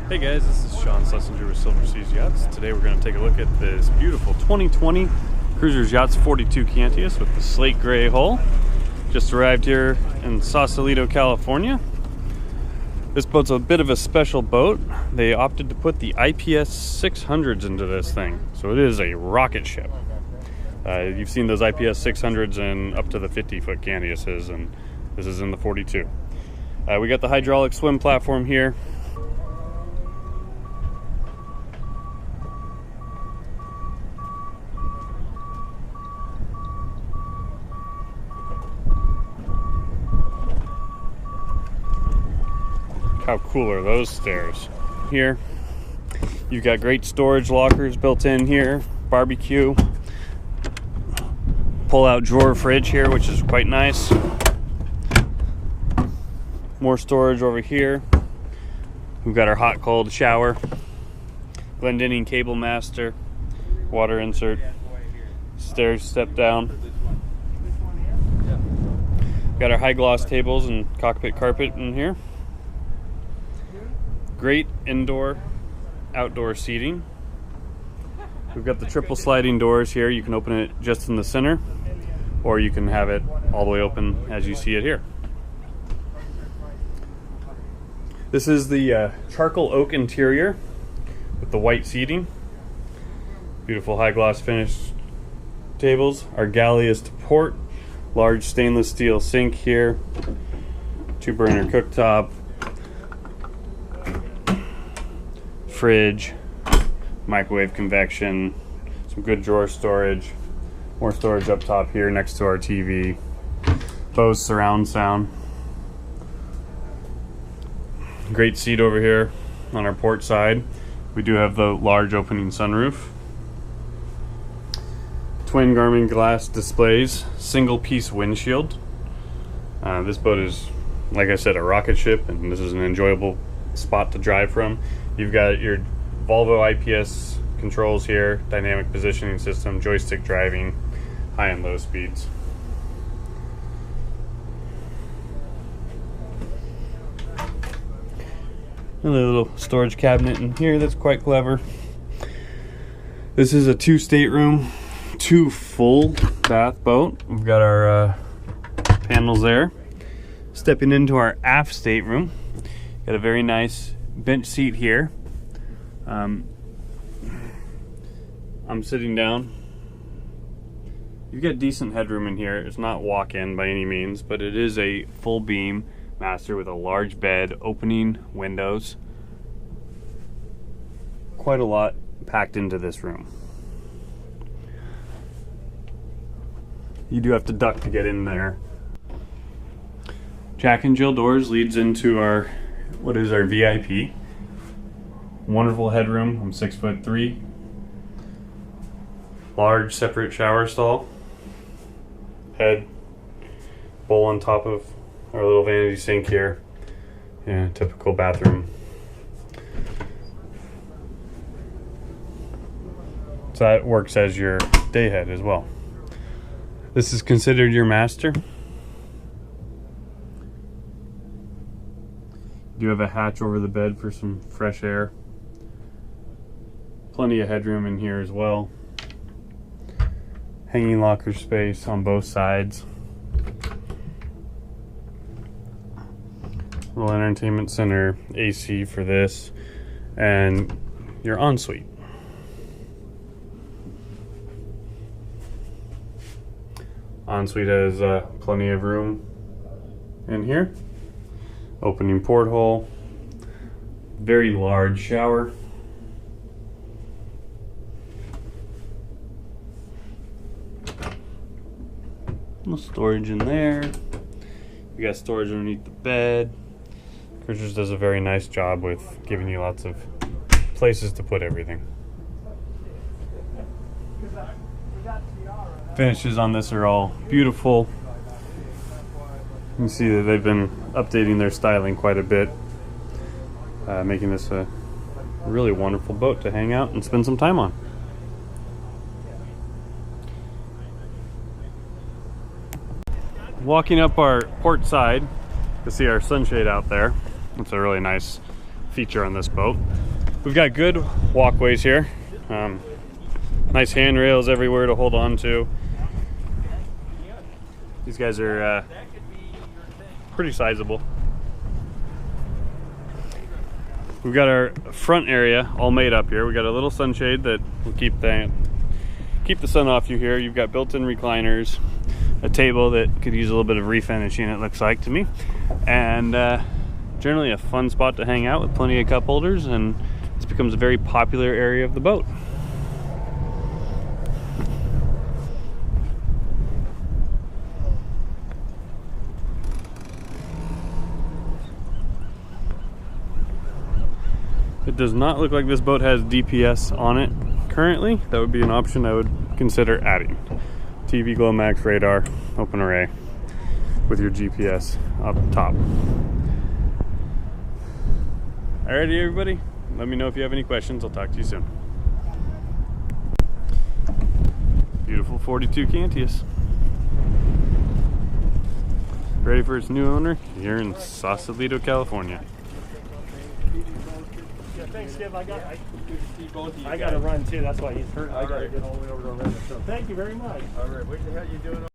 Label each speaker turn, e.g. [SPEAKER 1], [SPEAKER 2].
[SPEAKER 1] Hey guys, this is Sean Schlesinger with Cruisers Yachts. Today we're going to take a look at this beautiful 2020 Cruisers Yachts 42 Cantius with the slate gray hull. Just arrived here in Sausalito, California. This boat's a bit of a special boat. They opted to put the IPS 600's into this thing, so it is a rocket ship. You've seen those IPS 600's and up to the 50-foot Cantiuses, and this is in the 42. We got the hydraulic swim platform here. How cool are those stairs? Here, you've got great storage lockers built in here, barbecue, pull-out drawer fridge here, which is quite nice. More storage over here. We've got our hot-cold shower, Glendinning cable master, water insert, stairs step down. Got our high-gloss tables and cockpit carpet in here. Great indoor, outdoor seating. We've got the triple sliding doors here. You can open it just in the center, or you can have it all the way open as you see it here. This is the charcoal oak interior with the white seating. Beautiful high gloss finish tables. Our galley is to port. Large stainless steel sink here. 2-burner cooktop. Fridge, microwave convection, some good drawer storage, more storage up top here next to our TV, Bose surround sound. Great seat over here on our port side. We do have the large opening sunroof. Twin Garmin glass displays, single piece windshield. This boat is, like I said, a rocket ship, and this is an enjoyable spot to drive from. You've got your Volvo IPS controls here, dynamic positioning system, joystick driving, high and low speeds. Another little storage cabinet in here that's quite clever. This is a 2-stateroom, 2 full bath boat. We've got our panels there. Stepping into our aft stateroom, got a very nice bench seat here. I'm sitting down. You've got decent headroom in here. It's not walk-in by any means, but it is a full beam master with a large bed, opening windows. Quite a lot packed into this room. You do have to duck to get in there. Jack and Jill doors leads into our what is our VIP. Wonderful headroom. I'm 6'3". Large separate shower stall. Head bowl on top of our little vanity sink here. Yeah, typical bathroom. So that works as your day head as well. This is considered your master. You do have a hatch over the bed for some fresh air. Plenty of headroom in here as well. Hanging locker space on both sides. Little entertainment center, AC for this, and your ensuite. Ensuite has plenty of room in here. Opening porthole, very large shower. Little storage in there. You got storage underneath the bed. Cruisers does a very nice job with giving you lots of places to put everything. Finishes on this are all beautiful. You can see that they've been updating their styling quite a bit, making this a really wonderful boat to hang out and spend some time on. Walking up our port side to see our sunshade out there. It's a really nice feature on this boat. We've got good walkways here. Nice handrails everywhere to hold on to. These guys are pretty sizable. We've got our front area all made up here. We got a little sunshade that will keep the sun off you here. You've got built-in recliners, a table that could use a little bit of refinishing, it looks like to me, and generally a fun spot to hang out with plenty of cup holders, and this becomes a very popular area of the boat. It does not look like this boat has DPS on it currently. That would be an option I would consider adding. TV, Glow Max, radar, open array with your GPS up top. Alrighty, everybody. Let me know if you have any questions. I'll talk to you soon. Beautiful 42 Cantius. Ready for its new owner here in Sausalito, California.
[SPEAKER 2] Yeah, thanks, Skip. I got to run too. That's why he's hurt. I got to get all the way over to the river. So thank you very much.
[SPEAKER 3] All right, what the hell are you doing?